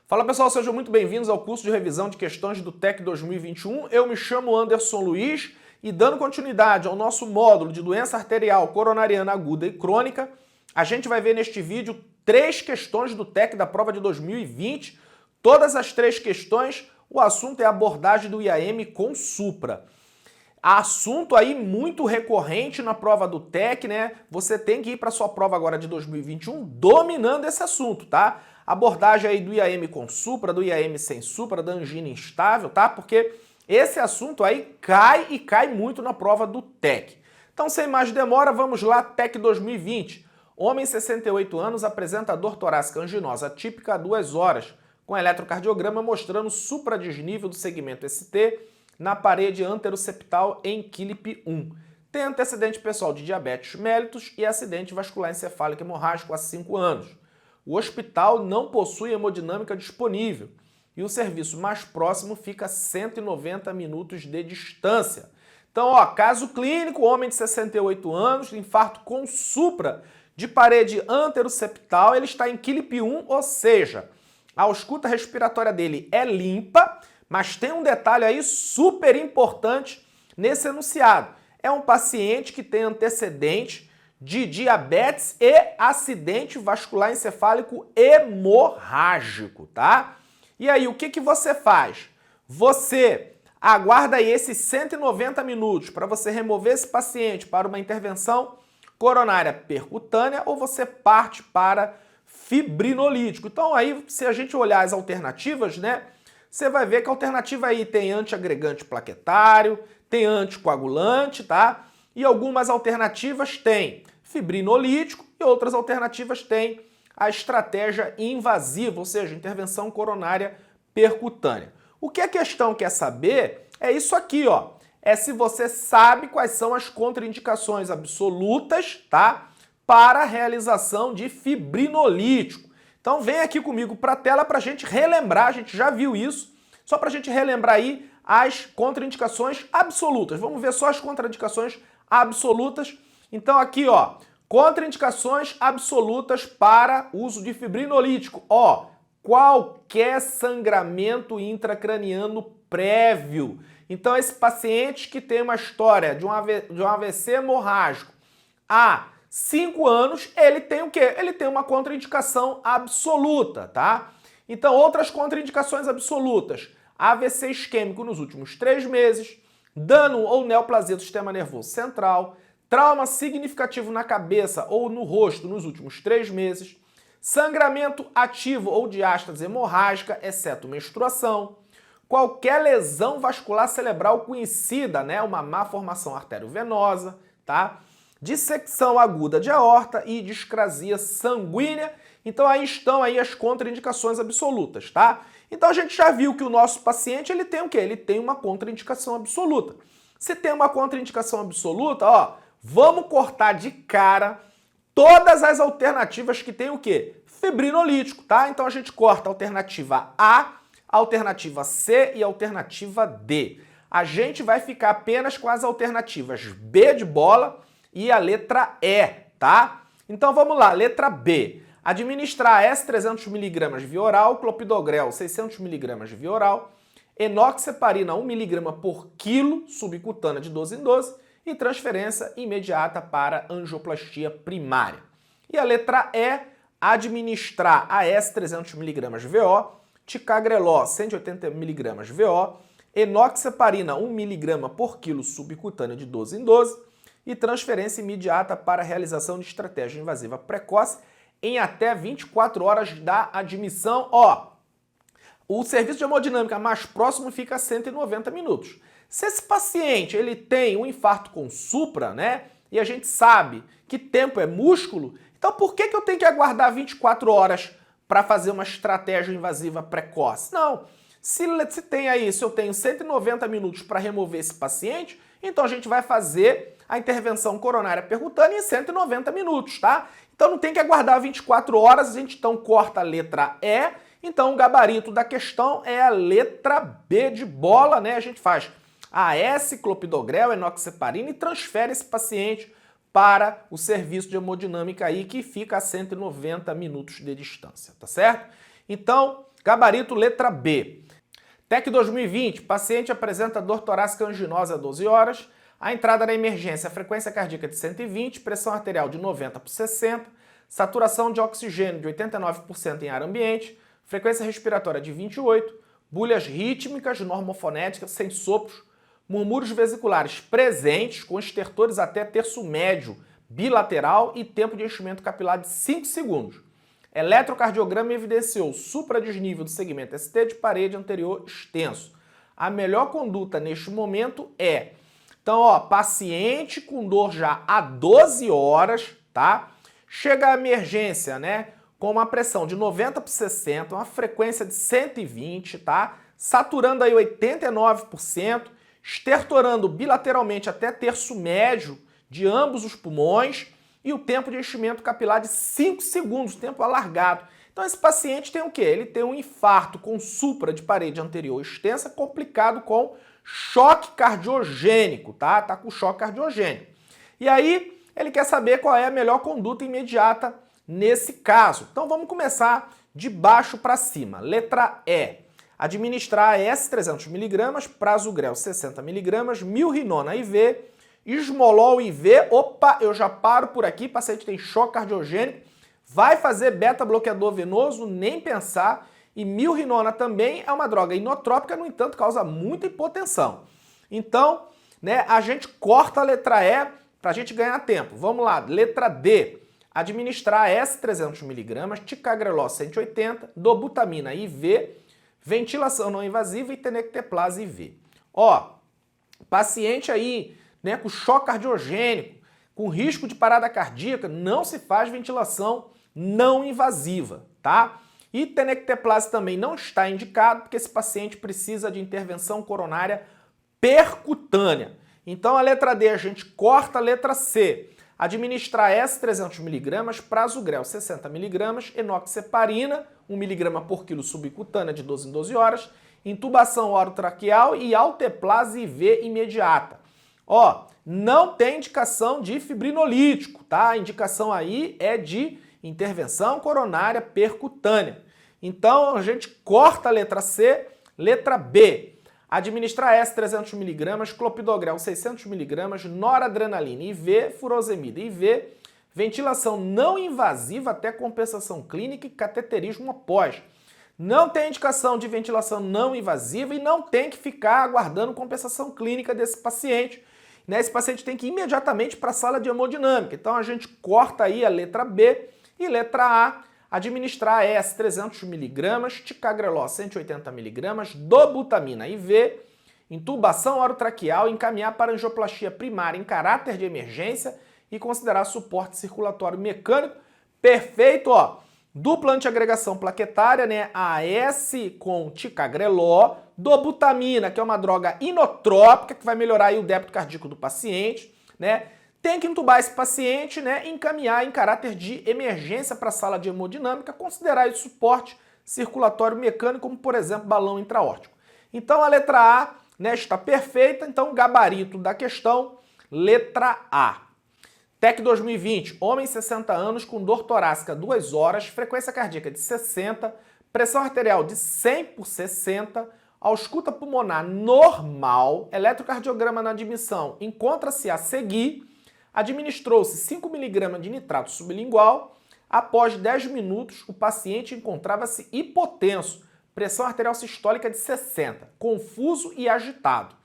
Fala pessoal, sejam muito bem-vindos ao curso de revisão de questões do TEC 2021. Eu me chamo Anderson Luiz e dando continuidade ao nosso módulo de doença arterial coronariana aguda e crônica, a gente vai ver neste vídeo 3 questões do TEC da prova de 2020. Todas as 3 questões, o assunto é a abordagem do IAM com supra. Assunto aí muito recorrente na prova do TEC, né? Você tem que ir para sua prova agora de 2021 dominando esse assunto, tá? Abordagem aí do IAM com supra, do IAM sem supra, da angina instável, tá? Porque esse assunto aí cai muito na prova do TEC. Então, sem mais demora, vamos lá, TEC 2020. Homem, 68 anos, apresenta dor torácica anginosa típica há 2 horas, com eletrocardiograma mostrando supradesnível do segmento ST na parede anteroseptal em QLIP 1. Tem antecedente pessoal de diabetes mellitus e acidente vascular encefálico hemorrágico há 5 anos. O hospital não possui hemodinâmica disponível e o serviço mais próximo fica a 190 minutos de distância. Então, ó, caso clínico, homem de 68 anos, infarto com supra de parede anteroseptal, ele está em QLIP 1, ou seja, a ausculta respiratória dele é limpa, mas tem um detalhe aí super importante nesse enunciado. É um paciente que tem antecedente de diabetes e acidente vascular encefálico hemorrágico, tá? E aí, o que você faz? Você aguarda aí esses 190 minutos para você remover esse paciente para uma intervenção coronária percutânea ou você parte para fibrinolítico. Então aí, se a gente olhar as alternativas, né, você vai ver que a alternativa aí tem antiagregante plaquetário, tem anticoagulante, tá? E algumas alternativas têm fibrinolítico e outras alternativas têm a estratégia invasiva, ou seja, intervenção coronária percutânea. O que a questão quer saber é isso aqui, ó. É se você sabe quais são as contraindicações absolutas, tá? Para a realização de fibrinolítico. Então vem aqui comigo para a tela para a gente relembrar, a gente já viu isso, só para a gente relembrar aí as contraindicações absolutas. Vamos ver só as contraindicações absolutas. Então aqui, ó, contraindicações absolutas para uso de fibrinolítico. Ó, qualquer sangramento intracraniano prévio. Então esse paciente que tem uma história de um AVC hemorrágico há 5 anos, ele tem o quê? Ele tem uma contraindicação absoluta, tá? Então, outras contraindicações absolutas: AVC isquêmico nos últimos 3 meses, dano ou neoplasia do sistema nervoso central, trauma significativo na cabeça ou no rosto nos últimos 3 meses, sangramento ativo ou diástase hemorrágica, exceto menstruação, qualquer lesão vascular cerebral conhecida, né? Uma má formação arteriovenosa, tá? Dissecção aguda de aorta e discrasia sanguínea. Então aí estão aí as contraindicações absolutas, tá? Então a gente já viu que o nosso paciente, ele tem o quê? Ele tem uma contraindicação absoluta. Se tem uma contraindicação absoluta, ó, vamos cortar de cara todas as alternativas que tem o quê? Fibrinolítico, tá? Então a gente corta a alternativa A, a alternativa C e a alternativa D. A gente vai ficar apenas com as alternativas B de bola e a letra E, tá? Então vamos lá, letra B. Administrar S 300mg via oral, clopidogrel 600mg via oral, enoxaparina 1mg por quilo subcutânea de 12 em 12 e transferência imediata para angioplastia primária. E a letra E, administrar AS 300mg VO, ticagrelor 180mg VO, enoxaparina 1mg por quilo subcutânea de 12 em 12 e transferência imediata para a realização de estratégia invasiva precoce em até 24 horas da admissão. Ó, o serviço de hemodinâmica mais próximo fica a 190 minutos. Se esse paciente ele tem um infarto com supra, né, e a gente sabe que tempo é músculo, então por que eu tenho que aguardar 24 horas para fazer uma estratégia invasiva precoce? Não. Se eu tenho 190 minutos para remover esse paciente, então a gente vai fazer a intervenção coronária percutânea em 190 minutos, tá? Então não tem que aguardar 24 horas, a gente então corta a letra E, então o gabarito da questão é a letra B de bola, né? A gente faz AS, clopidogrel, enoxaparina e transfere esse paciente para o serviço de hemodinâmica aí, que fica a 190 minutos de distância, tá certo? Então, Gabarito letra B. TEC 2020, paciente apresenta dor torácica anginosa a 12 horas, a entrada na emergência, a frequência cardíaca de 120, pressão arterial de 90 por 60, saturação de oxigênio de 89% em ar ambiente, frequência respiratória de 28, bulhas rítmicas normofonéticas sem sopros, murmúrios vesiculares presentes com estertores até terço médio bilateral e tempo de enchimento capilar de 5 segundos. Eletrocardiograma evidenciou supradesnível do segmento ST de parede anterior extenso. A melhor conduta neste momento é, então, ó, paciente com dor já há 12 horas, tá? Chega à emergência, né, com uma pressão de 90 por 60, uma frequência de 120, tá? Saturando aí 89%, estertorando bilateralmente até terço médio de ambos os pulmões, e o tempo de enchimento capilar de 5 segundos, tempo alargado. Então esse paciente tem o quê? Ele tem um infarto com supra de parede anterior extensa complicado com choque cardiogênico, tá? Tá com choque cardiogênico. E aí ele quer saber qual é a melhor conduta imediata nesse caso. Então vamos começar de baixo para cima. Letra E. Administrar AS 300 mg, prasugrel 60 mg, milrinona IV, esmolol IV, opa, eu já paro por aqui, paciente tem choque cardiogênico, vai fazer beta-bloqueador venoso, nem pensar, e milrinona também é uma droga inotrópica, no entanto, causa muita hipotensão. Então, né, a gente corta a letra E para a gente ganhar tempo. Vamos lá, letra D. Administrar AS 300 mg, ticagrelor 180, dobutamina IV, ventilação não invasiva e tenecteplase IV. Ó, paciente aí, né, com choque cardiogênico, com risco de parada cardíaca, não se faz ventilação não invasiva, tá? E tenecteplase também não está indicado, porque esse paciente precisa de intervenção coronária percutânea. Então a letra D a gente corta, a letra C. Administrar S 300 mg, prasugrel 60 mg, enoxaparina 1 mg por quilo subcutânea de 12 em 12 horas, intubação orotraqueal e alteplase IV imediata. Ó, não tem indicação de fibrinolítico, tá? A indicação aí é de intervenção coronária percutânea. Então a gente corta a letra C, letra B. Administrar S 300 mg, clopidogrel 600 mg, noradrenalina IV, furosemida IV, ventilação não invasiva até compensação clínica e cateterismo após. Não tem indicação de ventilação não invasiva e não tem que ficar aguardando compensação clínica desse paciente. Né? Esse paciente tem que ir imediatamente para a sala de hemodinâmica. Então a gente corta aí a letra B e letra A. Administrar S 300 mg, ticagrelor 180 mg, dobutamina IV, intubação orotraqueal, encaminhar para angioplastia primária em caráter de emergência e considerar suporte circulatório mecânico. Perfeito, ó. Dupla antiagregação plaquetária, né? AS com ticagrelor, dobutamina, que é uma droga inotrópica que vai melhorar aí o débito cardíaco do paciente, né? Tem que intubar esse paciente, né? Encaminhar em caráter de emergência para a sala de hemodinâmica, considerar esse suporte circulatório mecânico, como por exemplo balão intraórtico. Então a letra A, né, está perfeita, então gabarito da questão, letra A. TEC 2020, homem 60 anos com dor torácica 2 horas, frequência cardíaca de 60, pressão arterial de 100 por 60, ausculta pulmonar normal, eletrocardiograma na admissão encontra-se a seguir, administrou-se 5 mg de nitrato sublingual, após 10 minutos o paciente encontrava-se hipotenso, pressão arterial sistólica de 60, confuso e agitado.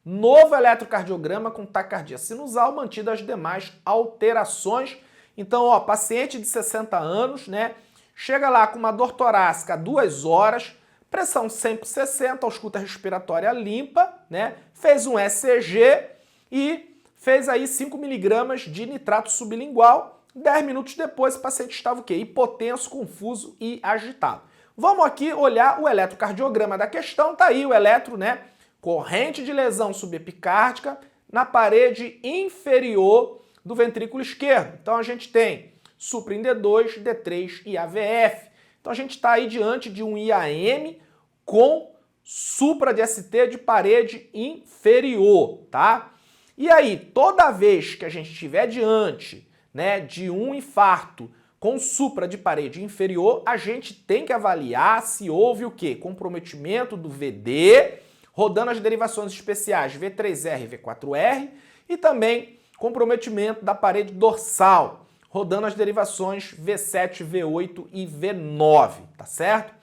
Novo eletrocardiograma com taquicardia sinusal, mantidas as demais alterações. Então, ó, paciente de 60 anos, né, chega lá com uma dor torácica 2 horas, pressão 100 por 60, ausculta respiratória limpa, né, fez um ECG e fez aí 5 mg de nitrato sublingual. 10 minutos depois, o paciente estava o quê? Hipotenso, confuso e agitado. Vamos aqui olhar o eletrocardiograma da questão. Tá aí o eletro, né? Corrente de lesão subepicárdica na parede inferior do ventrículo esquerdo. Então a gente tem supra em D2, D3 e AVF. Então a gente está aí diante de um IAM com supra de ST de parede inferior, tá? E aí, toda vez que a gente estiver diante, né, de um infarto com supra de parede inferior, a gente tem que avaliar se houve o quê? Comprometimento do VD, rodando as derivações especiais V3R e V4R, e também comprometimento da parede dorsal, rodando as derivações V7, V8 e V9, tá certo?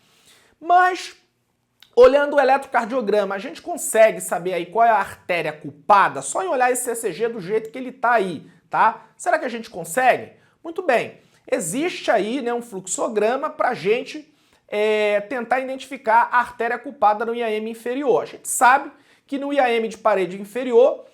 Mas, olhando o eletrocardiograma, a gente consegue saber aí qual é a artéria culpada só em olhar esse ECG do jeito que ele tá aí, tá? Será que a gente consegue? Muito bem. Existe aí, né, um fluxograma para a gente tentar identificar a artéria culpada no IAM inferior. A gente sabe que no IAM de parede inferior,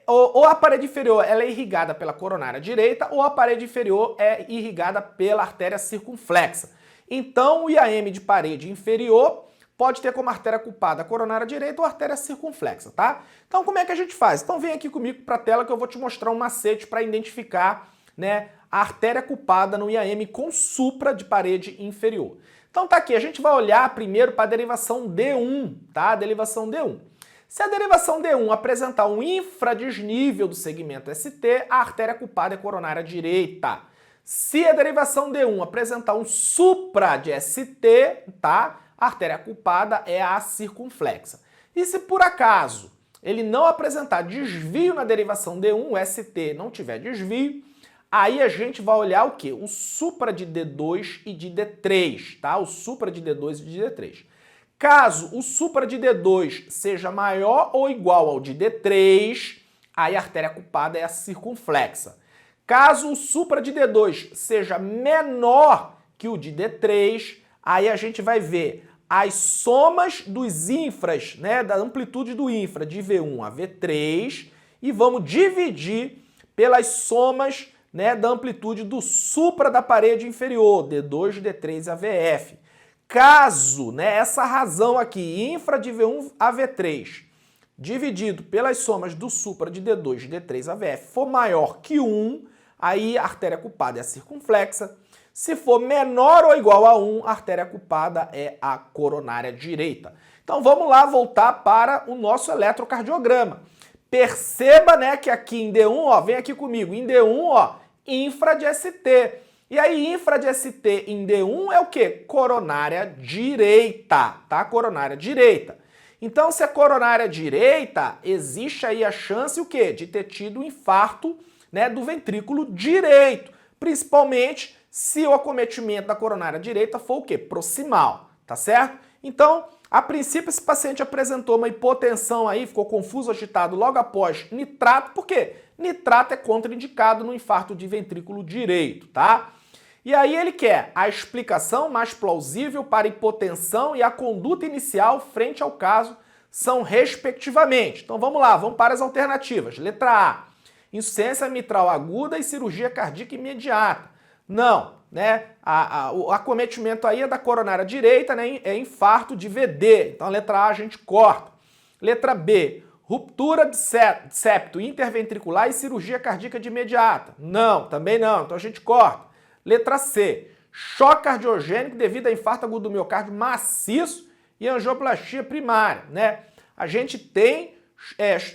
ou a parede inferior ela é irrigada pela coronária direita, ou a parede inferior é irrigada pela artéria circunflexa. Então, o IAM de parede inferior pode ter como artéria culpada a coronária direita ou a artéria circunflexa, tá? Então, como é que a gente faz? Então, vem aqui comigo para a tela que eu vou te mostrar um macete para identificar, né, a artéria culpada no IAM com supra de parede inferior. Então tá aqui, a gente vai olhar primeiro para a derivação D1, tá? A derivação D1. Se a derivação D1 apresentar um infradesnível do segmento ST, a artéria culpada é coronária direita. Se a derivação D1 apresentar um supra de ST, tá? A artéria culpada é a circunflexa. E se por acaso ele não apresentar desvio na derivação D1, o ST não tiver desvio, aí a gente vai olhar o quê? O supra de D2 e de D3, tá? O supra de D2 e de D3. Caso o supra de D2 seja maior ou igual ao de D3, aí a artéria culpada é a circunflexa. Caso o supra de D2 seja menor que o de D3, aí a gente vai ver as somas dos infras, né, da amplitude do infra de V1 a V3 e vamos dividir pelas somas, né, da amplitude do supra da parede inferior, D2, D3 a VF. Caso, né, essa razão aqui, infra de V1 a V3, dividido pelas somas do supra de D2, D3 a VF, for maior que 1, aí a artéria culpada é a circunflexa. Se for menor ou igual a 1, a artéria culpada é a coronária direita. Então vamos lá voltar para o nosso eletrocardiograma. Perceba, né, que aqui em D1, ó, vem aqui comigo, em D1, ó, infra de ST. E aí, infra de ST em D1 é o quê? Coronária direita, tá? Coronária direita. Então, se é coronária direita, existe aí a chance, o quê? De ter tido um infarto, né, do ventrículo direito. Principalmente se o acometimento da coronária direita for o quê? Proximal, tá certo? Então, a princípio, esse paciente apresentou uma hipotensão aí, ficou confuso, agitado logo após nitrato. Por quê? Nitrato é contraindicado no infarto de ventrículo direito, tá? E aí ele quer a explicação mais plausível para a hipotensão e a conduta inicial frente ao caso são respectivamente. Então vamos lá, vamos para as alternativas. Letra A, insuficiência mitral aguda e cirurgia cardíaca imediata. Não, né? O acometimento aí é da coronária direita, né? É infarto de VD. Então a letra A a gente corta. Letra B, ruptura de septo interventricular e cirurgia cardíaca de imediata. Não, também não. Então a gente corta. Letra C, choque cardiogênico devido a infarto agudo do miocárdio maciço e angioplastia primária, né? A gente tem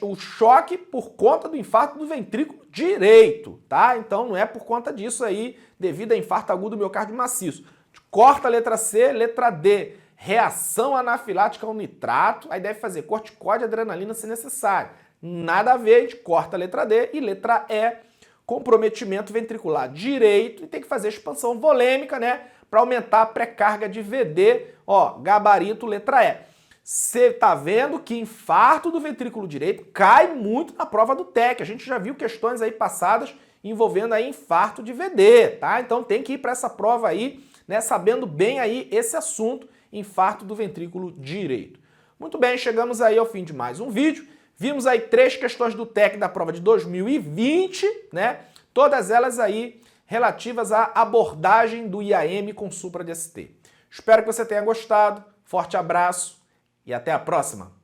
o choque por conta do infarto do ventrículo direito, tá? Então não é por conta disso aí, devido a infarto agudo do miocárdio maciço. Corta a letra C, letra D, reação anafilática ao nitrato, aí deve fazer corticóide e adrenalina se necessário. Nada a ver, a gente corta a letra D e letra E, comprometimento ventricular direito e tem que fazer expansão volêmica, né, para aumentar a pré-carga de VD, ó, gabarito letra E. Você tá vendo que infarto do ventrículo direito cai muito na prova do TEC. A gente já viu questões aí passadas envolvendo aí infarto de VD, tá? Então tem que ir para essa prova aí, né, sabendo bem aí esse assunto, infarto do ventrículo direito. Muito bem, chegamos aí ao fim de mais um vídeo. Vimos aí 3 questões do TEC da prova de 2020, né? Todas elas aí relativas à abordagem do IAM com supra de ST. Espero que você tenha gostado. Forte abraço e até a próxima!